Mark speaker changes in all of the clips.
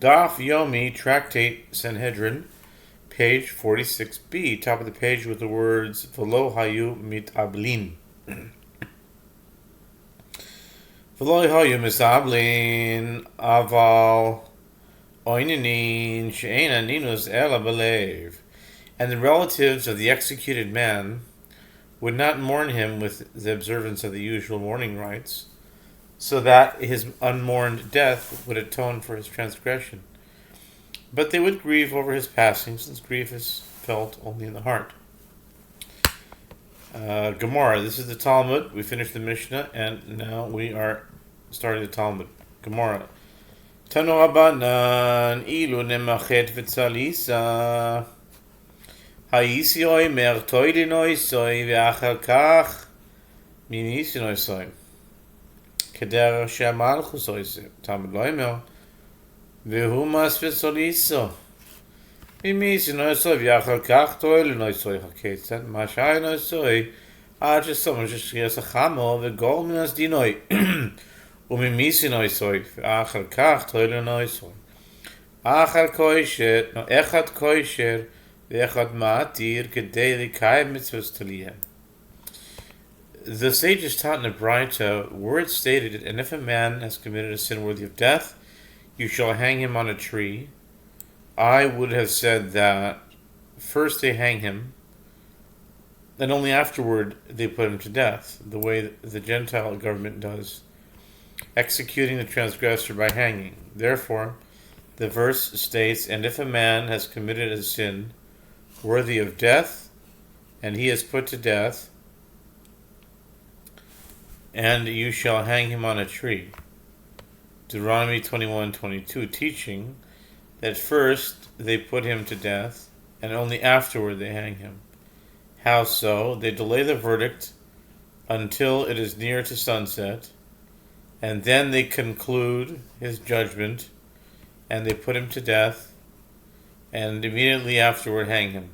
Speaker 1: Daf Yomi, Tractate Sanhedrin, page 46b, top of the page with the words V'lo hayu mitablin. V'lo hayu mitablin, aval oinanin she'ena ninus ela belev. And the relatives of the executed man would not mourn him with the observance of the usual mourning rites, so that his unmourned death would atone for his transgression. But they would grieve over his passing, since grief is felt only in the heart. Gemara, this is the Talmud. We finished the Mishnah, and now we are starting the Talmud. Gemara. Tanu Abanan ilu nemachet v'tzalisa hayisi oimer toidinoi soy ve'achal kach minisinoi soy. Keder she'amalchus oise, Talmud lo omer, ve'hu mas v'soliso. Minisinoi soy ve'achal kach toidinoi soy haketzad, masha'inoi soy, ad she'somer she'shkias hachamo ve'gol minas dinoi. Umimisinoi soy, ve'achal kach toidinoi soy. Achal koisher, no echad koisher, ve'echad ma'atir, kedei likayim mitzvahs talihem. The sages taught in the Braita, words stated, and if a man has committed a sin worthy of death, you shall hang him on a tree. I would have said that first they hang him, and only afterward they put him to death, the way the Gentile government does, executing the transgressor by hanging. Therefore, the verse states, and if a man has committed a sin worthy of death, and he is put to death, and you shall hang him on a tree. Deuteronomy 21:22, teaching that first they put him to death, and only afterward they hang him. How so? They delay the verdict until it is near to sunset, and then they conclude his judgment, and they put him to death, and immediately afterward hang him.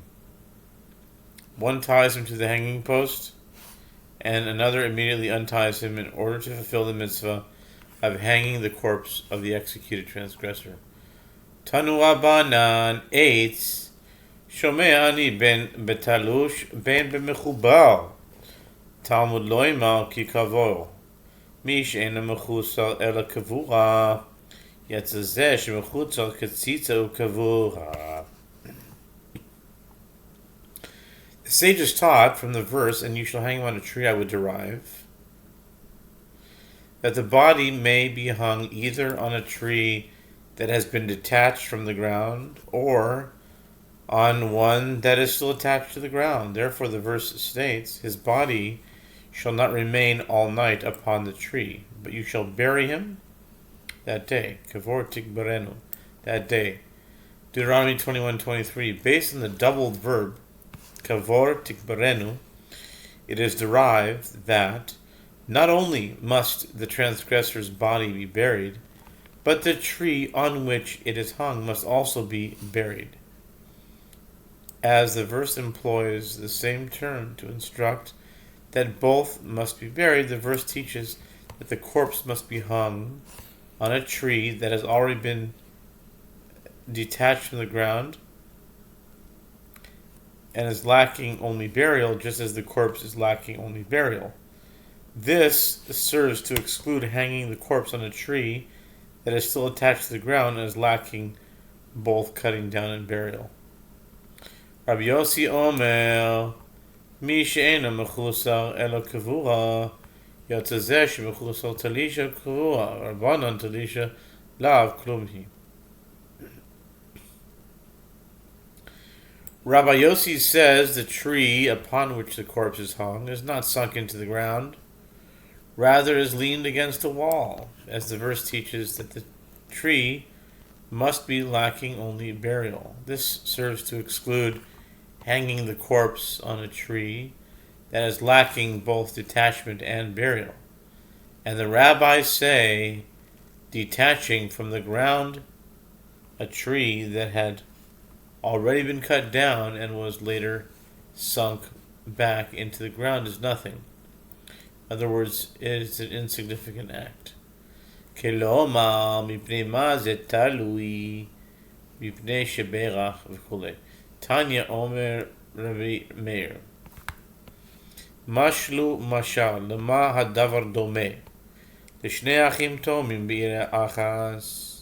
Speaker 1: One ties him to the hanging post, and another immediately unties him in order to fulfill the mitzvah of hanging the corpse of the executed transgressor. Tanu Abanan eitz shomei ani ben betalush ben b'mechubar Talmud lo imar ki kavor mi she'ena mechusar ela kavura yatzazeh shemechusar katzitza ukavura. The sages taught from the verse, and you shall hang him on a tree, I would derive that the body may be hung either on a tree that has been detached from the ground or on one that is still attached to the ground. Therefore the verse states, his body shall not remain all night upon the tree, but you shall bury him that day. Kavor tikbarenu, that day. Deuteronomy 21:23, based on the doubled verb Kavor tikbarenu, it is derived that not only must the transgressor's body be buried, but the tree on which it is hung must also be buried. As the verse employs the same term to instruct that both must be buried, the verse teaches that the corpse must be hung on a tree that has already been detached from the ground and is lacking only burial, just as the corpse is lacking only burial. This serves to exclude hanging the corpse on a tree that is still attached to the ground and is lacking both cutting down and burial. Rabbi Yossi Omer, Mi she'ena mechusar elo kavura, yatzazeh shemechusar talisha kavura, Rabbanan talisha lav klumhi. Rabbi Yossi says the tree upon which the corpse is hung is not sunk into the ground, rather is leaned against a wall, as the verse teaches that the tree must be lacking only burial. This serves to exclude hanging the corpse on a tree that is lacking both detachment and burial. And the rabbis say detaching from the ground a tree that had already been cut down and was later sunk back into the ground is nothing. In other words, it is an insignificant act. כלומר, מפני מה זה תלוי? מפני שברך וכולי. תניא אומר רבי מאיר. משלו משל, למה הדבר דומה? לשני אחים תאומים בעיר אחס.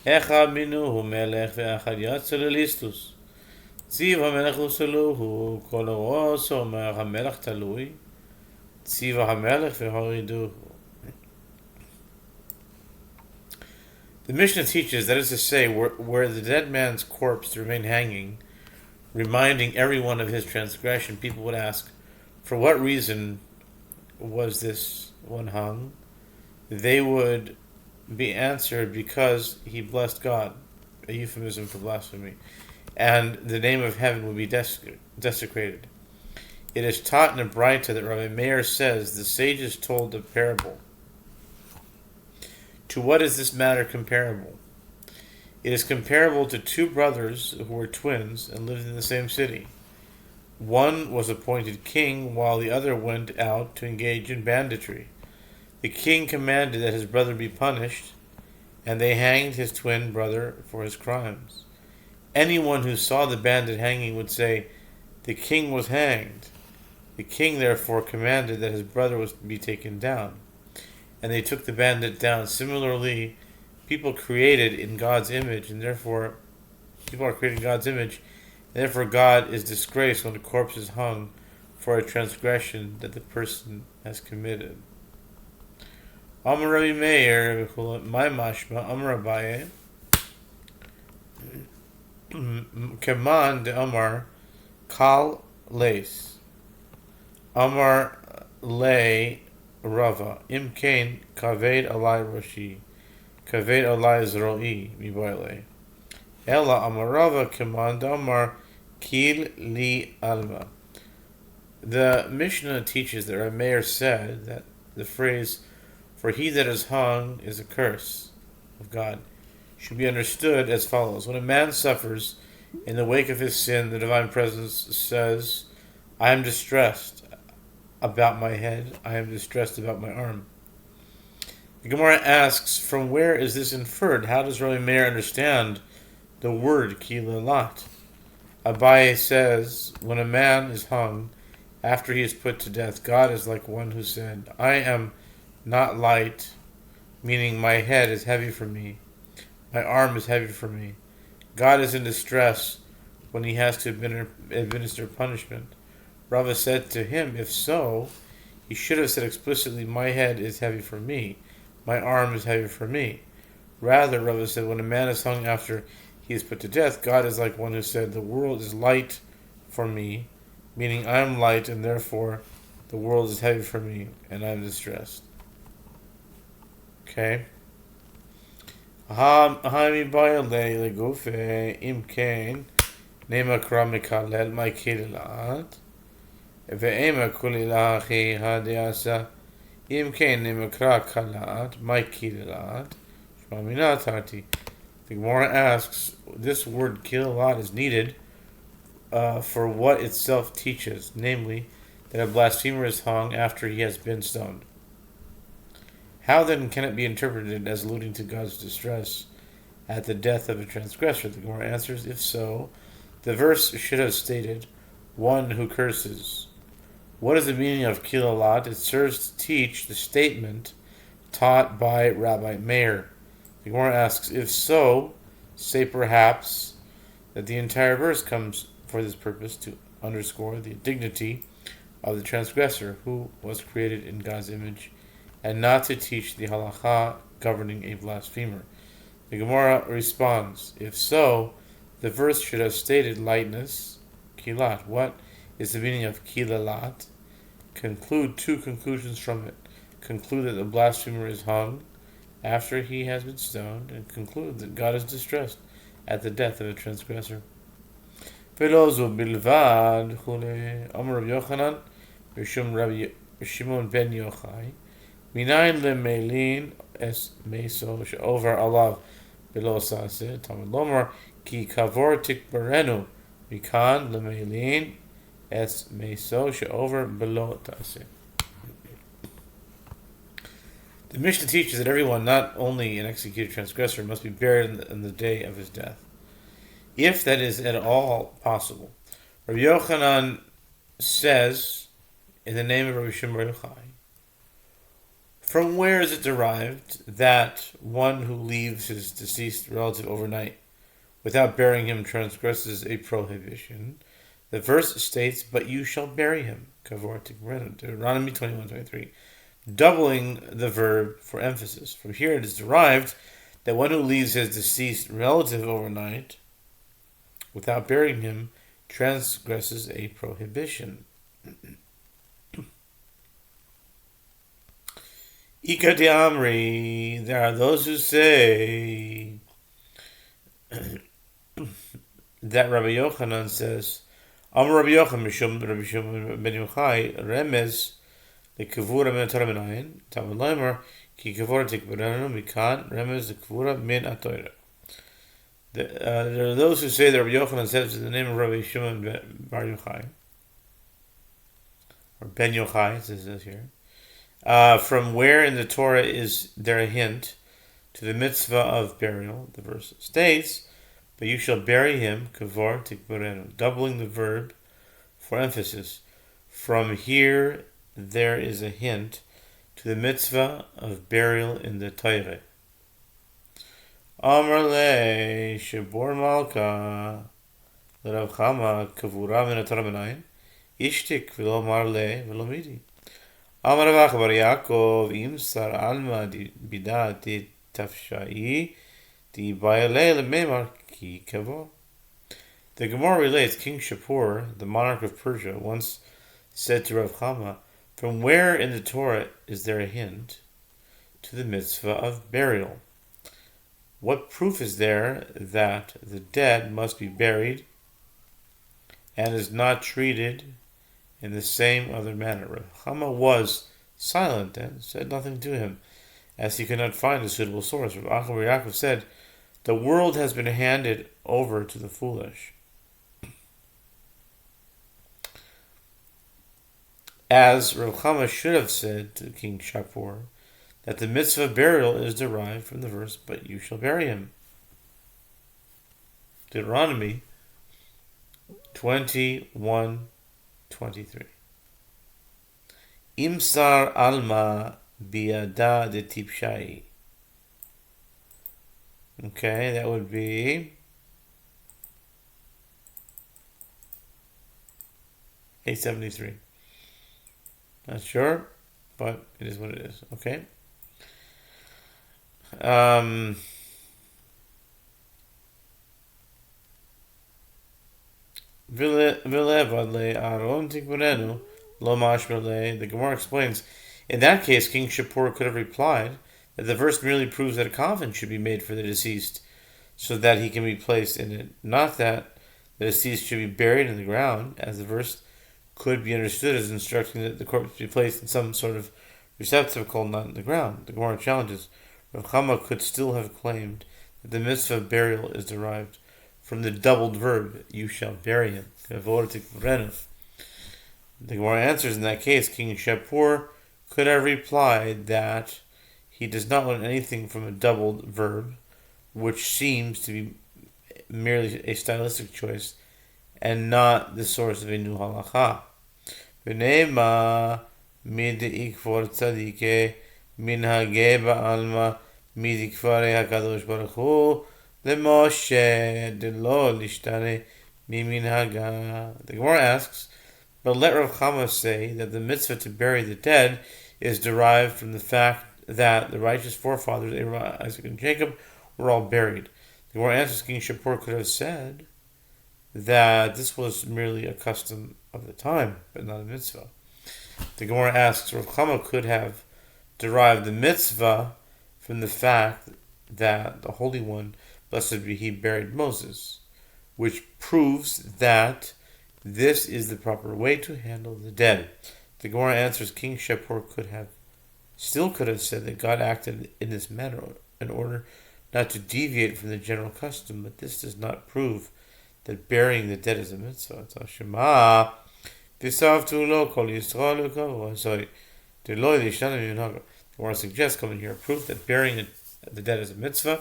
Speaker 1: אחד מינו הוא מלך ואחד יצא לליסטוס. ציב המלך הוסלוהו, כל הרוס אומר המלך תלוי. ציב המלך והורידוהו. The Mishnah teaches, that is to say, where the dead man's corpse remained hanging, reminding everyone of his transgression, people would ask, for what reason was this one hung? They would be answered, because he blessed God, a euphemism for blasphemy, and the name of heaven would be desecrated. It is taught in a Braita that Rabbi Meir says the sages told a parable. To what is this matter comparable? It is comparable to two brothers who were twins and lived in the same city. One was appointed king while the other went out to engage in banditry. The king commanded that his brother be punished, and they hanged his twin brother for his crimes. Anyone who saw the bandit hanging would say, "The king was hanged." The king therefore commanded that his brother was be taken down, and they took the bandit down. Similarly, people are created in God's image, and therefore God is disgraced when the corpse is hung for a transgression that the person has committed. Amar Rabbi Meir, my mashma, Amar Abaye, Keman de Amar, Kal Leis, Amar Le Rava, Imkain Kaved Alai Roshi, Kaved Alai Zroi, Mibaile. Ella Amar Rava, Keman de Amar, Kil Li Alma. The Mishnah teaches that Rabbi Meir said that the phrase, "For he that is hung is a curse of God," should be understood as follows. When a man suffers in the wake of his sin, the divine presence says, "I am distressed about my head, I am distressed about my arm." The Gemara asks, from where is this inferred? How does Rabbi Meir understand the word kilalat? Abaye says, when a man is hung after he is put to death, God is like one who said, "I am not light," meaning my head is heavy for me, my arm is heavy for me. God is in distress when he has to administer punishment. Rava said to him, if so, he should have said explicitly, "My head is heavy for me, my arm is heavy for me." Rather, Rava said, when a man is hung after he is put to death, God is like one who said, "The world is light for me," meaning I am light and therefore the world is heavy for me and I am distressed. Okay. Hami bayale legufe imkain nema kra mekalel my kilat ve'ema kulilahi hadiasa imkain nema kra kalat my kilat shmaminatati. The Gemara asks, this word kilat is needed for what itself teaches, namely that a blasphemer is hung after he has been stoned. How then can it be interpreted as alluding to God's distress at the death of a transgressor? The Gemara answers, if so, the verse should have stated, "one who curses." What is the meaning of kilalat? It serves to teach the statement taught by Rabbi Meir. The Gemara asks, if so, say perhaps that the entire verse comes for this purpose, to underscore the dignity of the transgressor who was created in God's image, and not to teach the halacha governing a blasphemer. The Gemara responds, if so, the verse should have stated lightness, kilat. What is the meaning of kilalat? Conclude two conclusions from it. Conclude that the blasphemer is hung after he has been stoned, and conclude that God is distressed at the death of a transgressor. Velozo bilvad chule Amar Rabbi Yochanan Rishum Rabbi Shimon ben Yochai Minayin lemelin es meso she'over alav below saseh Talmud Lomar ki kavor tikbarenu mikan lemelin es meso she'over below taseh. The Mishnah teaches that everyone, not only an executed transgressor, must be buried on the day of his death, if that is at all possible. Rabbi Yochanan says, in the name of Rabbi Shimon Bar Yochai, from where is it derived that one who leaves his deceased relative overnight without burying him transgresses a prohibition? The verse states, "But you shall bury him." Deuteronomy 21:23, doubling the verb for emphasis. From here it is derived that one who leaves his deceased relative overnight without burying him transgresses a prohibition. Ika de Amri, there are those who say that Rabbi Yochanan says, Amr Rabbi Yochanan, Rabbi Shimon ben Yochai, Remez, the Kavura min Torah Minayin, Talmud Leimer, Ki Kavura Tikbaranu, Mikan, Remez, the Kavura min Atoira. There are those who say that Rabbi Yochanan says in the name of Rabbi Shimon Bar Yochai, or Ben Yochai, it says here. From where in the Torah is there a hint to the mitzvah of burial? The verse states, "But you shall bury him, kavor tikbarenu," doubling the verb for emphasis. From here there is a hint to the mitzvah of burial in the Torah. Amar le shebor malka l'Rav Chama kavura min Torah minayin ishtik v'lo marle v'lo midi. Amar Rav Bar Yaakov imsar alma bida di tafshai di bayale lememar ki kavor. The Gemara relates King Shapur, the monarch of Persia, once said to Rav Chama, "From where in the Torah is there a hint to the mitzvah of burial? What proof is there that the dead must be buried and is not treated in the same other manner?" Rav Chama was silent and said nothing to him, as he could not find a suitable source. Rav Bar Yaakov said, "The world has been handed over to the foolish." As Rav Chama should have said to King Shapur that the mitzvah of burial is derived from the verse, "But you shall bury him." Deuteronomy 21:23. Imsar alma biada de tipshai. Okay, that would be 873. Not sure, but it is what it is. Okay. The Gemara explains, in that case, King Shapur could have replied that the verse merely proves that a coffin should be made for the deceased so that he can be placed in it, not that the deceased should be buried in the ground, as the verse could be understood as instructing that the corpse be placed in some sort of receptacle, not in the ground. The Gemara challenges, Rav Chama could still have claimed that the mitzvah of burial is derived from the doubled verb, "You shall bury him." The Gemara answers, in that case, King Shapur could have replied that he does not learn anything from a doubled verb, which seems to be merely a stylistic choice and not the source of a new halacha. V'neima midikfor tzadike minhage ba'alma midikfare hakadosh baruch hu lemoshe delo lishtane miminhaga. The Gemara asks, but let Rav Chama say that the mitzvah to bury the dead is derived from the fact that the righteous forefathers, Abraham, Isaac, and Jacob, were all buried. The Gemara answers, King Shapur could have said that this was merely a custom of the time, but not a mitzvah. The Gemara asks, Rav Chama could have derived the mitzvah from the fact that the Holy One, blessed be He, buried Moses, which proves that this is the proper way to handle the dead. The Gemara answers, King Shapur could have said that God acted in this manner in order not to deviate from the general custom, but this does not prove that burying the dead is a mitzvah. The Or suggests coming here proof that burying the dead is a mitzvah,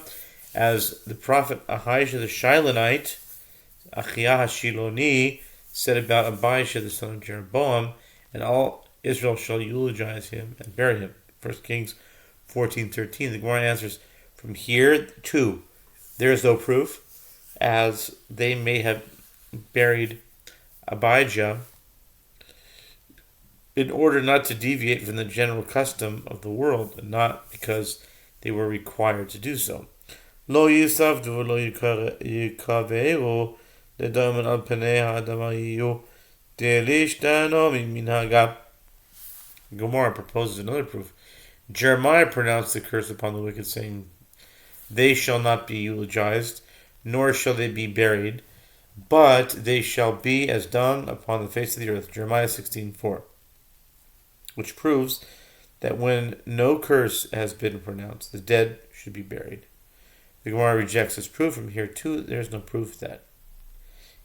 Speaker 1: as the prophet Ahijah the Shilonite, Achiah Shiloni, said about Abijah the son of Jeroboam, and all Israel shall eulogize him and bury him. 1 Kings 14:13. The Gemara answers, from here too, there is no proof, as they may have buried Abijah in order not to deviate from the general custom of the world, and not because they were required to do so. Lo yisavdu lo yikaveru ledaman al penei ha'adama yiyu delishtano minhaga. Gemara proposes another proof. Jeremiah pronounced the curse upon the wicked, saying, they shall not be eulogized, nor shall they be buried, but they shall be as dung upon the face of the earth. Jeremiah 16:4. Which proves that when no curse has been pronounced, the dead should be buried. The Gemara rejects this proof. From here too, there is no proof that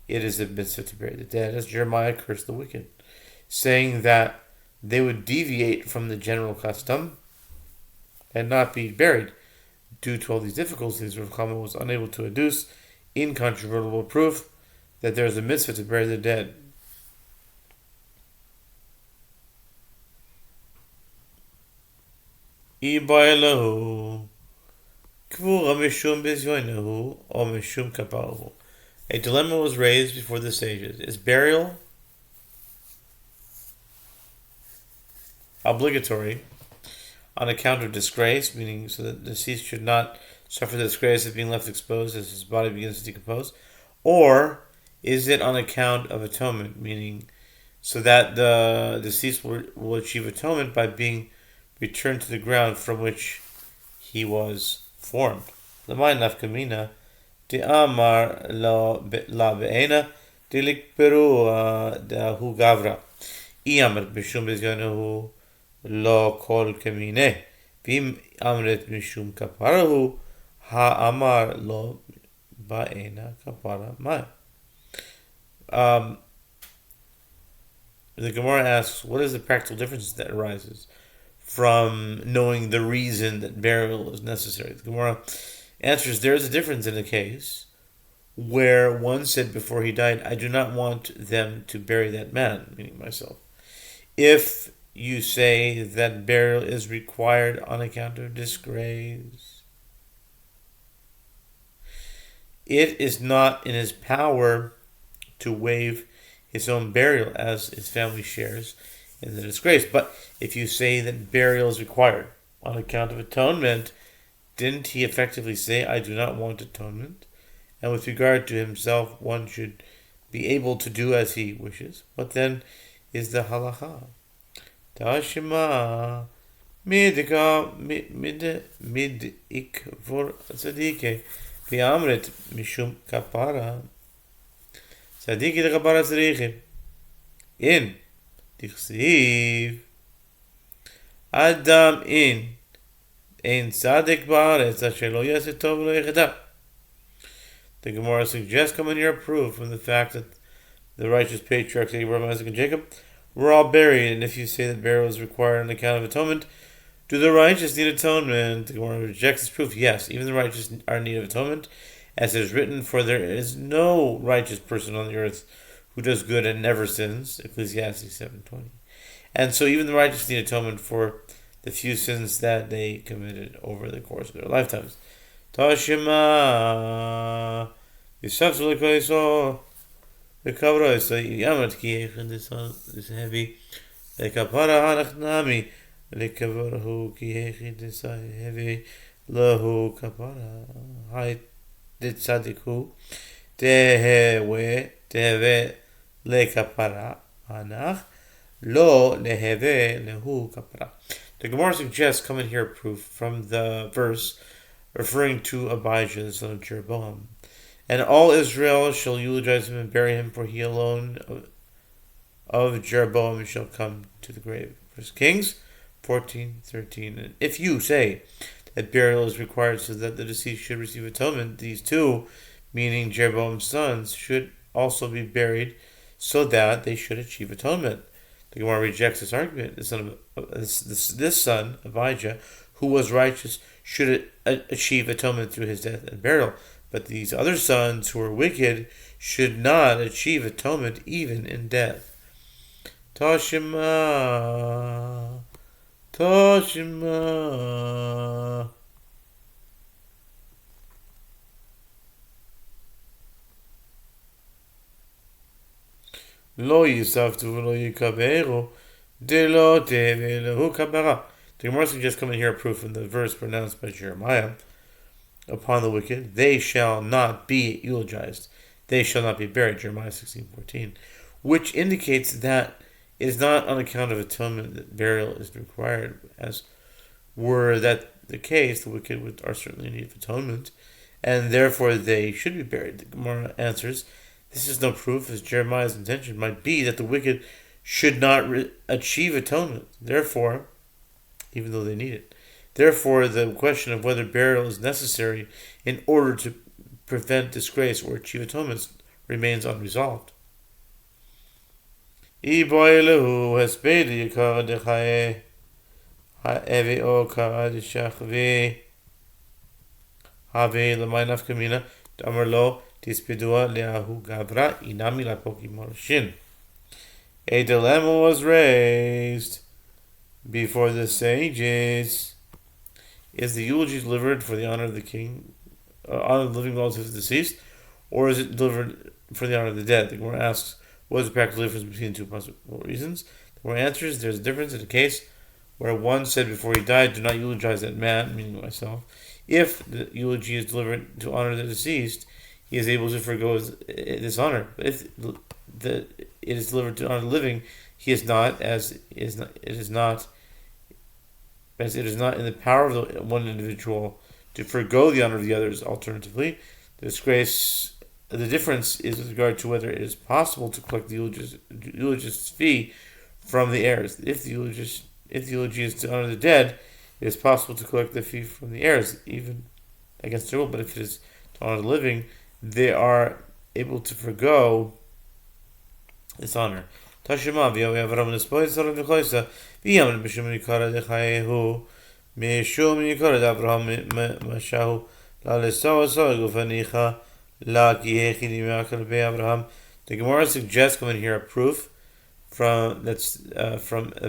Speaker 1: it is a mitzvah to bury the dead, as Jeremiah cursed the wicked, saying that they would deviate from the general custom and not be buried. Due to all these difficulties, Rav Chama was unable to adduce incontrovertible proof that there is a mitzvah to bury the dead. A dilemma was raised before the sages. Is burial obligatory on account of disgrace, meaning so that the deceased should not suffer the disgrace of being left exposed as his body begins to decompose? Or is it on account of atonement, meaning so that the deceased will achieve atonement by being returned to the ground from which he was formed? L'may nafkamina de amar la be'ena de likperu dahu gavra iamar bishum bezyonahu lo kol kamine vim amret mishum kaparahu ha amar lo ba'ena kapara mai. The Gemara asks, what is the practical difference that arises from knowing the reason that burial is necessary? The Gemara answers, there is a difference in the case where one said before he died, I do not want them to bury that man, meaning myself. If you say that burial is required on account of disgrace, it is not in his power to waive his own burial as his family shares in the disgrace. But if you say that burial is required on account of atonement, didn't he effectively say, I do not want atonement? And with regard to himself, one should be able to do as he wishes. What then is the halacha? Tashima midika midikvor tzadike v'amret mishum kapara tzadike kapara tzadike in tichsiv Adam in tzadik ba'aretz asher lo yaseh tov lo yecheda. The Gemara suggests, come in here proof from the fact that the righteous patriarchs Abraham, Isaac, and Jacob were all buried, and if you say that burial is required on account of atonement, do the righteous need atonement? The Gemara rejects this proof. Yes, even the righteous are in need of atonement, as it is written, for there is no righteous person on the earth who does good and never sins. Ecclesiastes 7:20. And so even the righteous need atonement for the few sins that they committed over the course of their lifetimes. Tashima Yisaf Zulikoiso the Kavra is a Yamat Kiechin this heavy the Kapara Hanachnami the Kavarahu Kiechin this heavy Lahu Kapara Hai did Sadiku Tehewe Le Kapara Hanach Lo Leheve Lehu Kapara. The Gemara suggests, come in here proof from the verse referring to Abijah, the son of Jeroboam. And all Israel shall eulogize him and bury him, for he alone of Jeroboam shall come to the grave. 1 Kings 14:13. And if you say that burial is required so that the deceased should receive atonement, these two, meaning Jeroboam's sons, should also be buried so that they should achieve atonement. The The Gemara rejects this argument. This son, Abijah, who was righteous, should achieve atonement through his death and burial. But these other sons who were wicked should not achieve atonement even in death. Tashima. Lo yisavtu v'lo yikaberu de ve'lehu kabera. The Gemara suggests coming here a proof from the verse pronounced by Jeremiah upon the wicked, they shall not be eulogized, they shall not be buried, Jeremiah 16:14, which indicates that it is not on account of atonement that burial is required. As were that the case, the wicked are certainly in need of atonement, and therefore they should be buried. The Gemara answers, this is no proof, as Jeremiah's intention might be that the wicked should not achieve atonement, therefore, even though they need it. Therefore, the question of whether burial is necessary in order to prevent disgrace or achieve atonement remains unresolved. A dilemma was raised before the sages. Is the eulogy delivered for the honor of the king, honor of the living relatives of the deceased, or is it delivered for the honor of the dead? The Gemara asks, what is the practical difference between the two possible reasons? The Gemara answers, there's a difference in the case where one said before he died, do not eulogize that man, meaning myself. If the eulogy is delivered to honor the deceased, he is able to forgo this honor. But if it is delivered to honor the living, he is not, as it is not in the power of the one individual to forgo the honor of the others. Alternatively, the difference is with regard to whether it is possible to collect the eulogist's fee from the heirs. If the eulogy is to honor the dead, it is possible to collect the fee from the heirs, even against their will. But if it is to honor the living, they are able to forgo this honor. Tashima v'Avram nispoy tzara v'choisa v'yamn b'shum yikara dechayehu mishum yikara d'Avraham mashahu la'lesawa sawa gufanicha la'ki hechidi me'akal be'Avraham. The Gemara suggests coming here a proof from a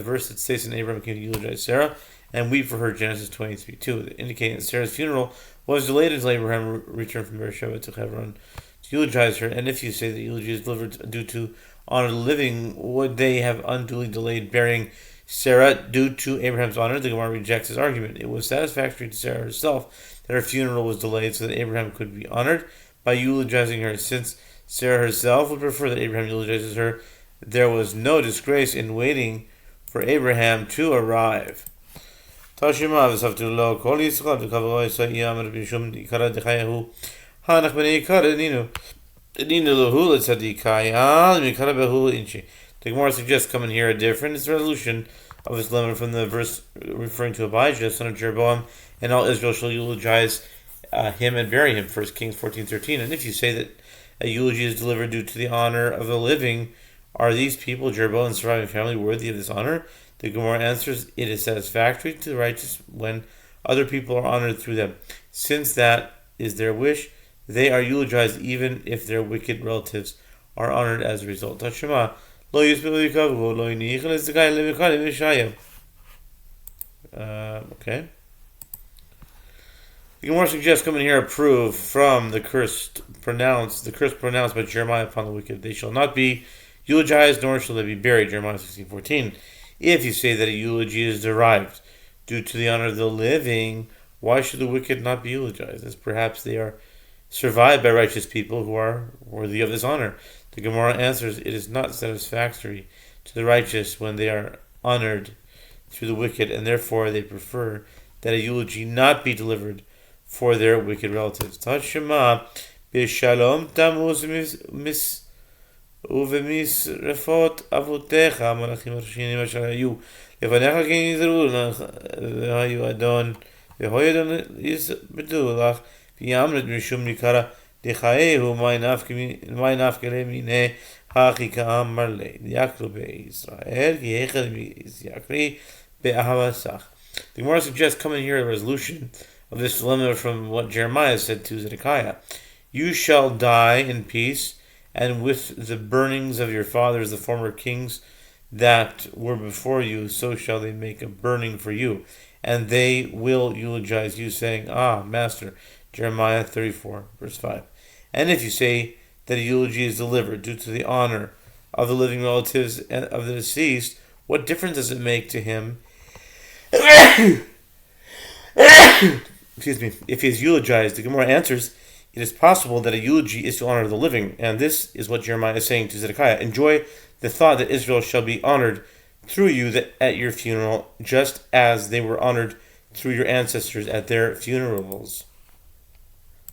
Speaker 1: verse that states that Abraham came to eulogize Sarah and weep for her, Genesis 23:2, indicating that Sarah's funeral was delayed until Abraham returned from Beersheba to Hebron to eulogize her. And if you say that eulogy is delivered due to honor the living, would they have unduly delayed burying Sarah due to Abraham's honor? The Gemara rejects his argument. It was satisfactory to Sarah herself that her funeral was delayed so that Abraham could be honored by eulogizing her. Since Sarah herself would prefer that Abraham eulogizes her, there was no disgrace in waiting for Abraham to arrive. Tashima v'savtu kol yisrael v'kavro yisrael yamar b'shum yikara dechayehu hanach b'nei yikara ninu. The Gemara suggests coming here a different resolution of this lemon from the verse referring to Abijah, son of Jeroboam, and all Israel shall eulogize him and bury him, 1 Kings 14:13. And if you say that a eulogy is delivered due to the honor of the living, are these people, Jeroboam and surviving family, worthy of this honor? The Gemara answers, it is satisfactory to the righteous when other people are honored through them. Since that is their wish, they are eulogized even if their wicked relatives are honored as a result. Tashima, lo yisbilu yikavu, lo yinichel is the guy levikalim yishayim. Okay. The Gemara suggests coming here a proof from the curse pronounced by Jeremiah upon the wicked. They shall not be eulogized, nor shall they be buried. Jeremiah 16:14. If you say that a eulogy is derived due to the honor of the living, why should the wicked not be eulogized? As perhaps they are survived by righteous people who are worthy of this honor. The Gemara answers, it is not satisfactory to the righteous when they are honored through the wicked, and therefore they prefer that a eulogy not be delivered for their wicked relatives. Tashema b'shalom tamuz uvemisrefot avutecha malachim arshinim asher hayu lefanecha ken yizru hayu adon v'hoyadon yizbedu lach v'yamret mishum nikara dechayehu may nafkele mine Hachi ka'amar le, yakru be'Yisrael, yechad yakri be'ahavasach. The Gemara suggests coming here a resolution of this dilemma from what Jeremiah said to Zedekiah. You shall die in peace, and with the burnings of your fathers, the former kings that were before you, so shall they make a burning for you. And they will eulogize you, saying, Ah, Master, Jeremiah 34, verse 5. And if you say that a eulogy is delivered due to the honor of the living relatives of the deceased, what difference does it make to him excuse me, if he is eulogized? The Gemara answers, it is possible that a eulogy is to honor the living, and this is what Jeremiah is saying to Zedekiah. Enjoy the thought that Israel shall be honored through you at your funeral, just as they were honored through your ancestors at their funerals.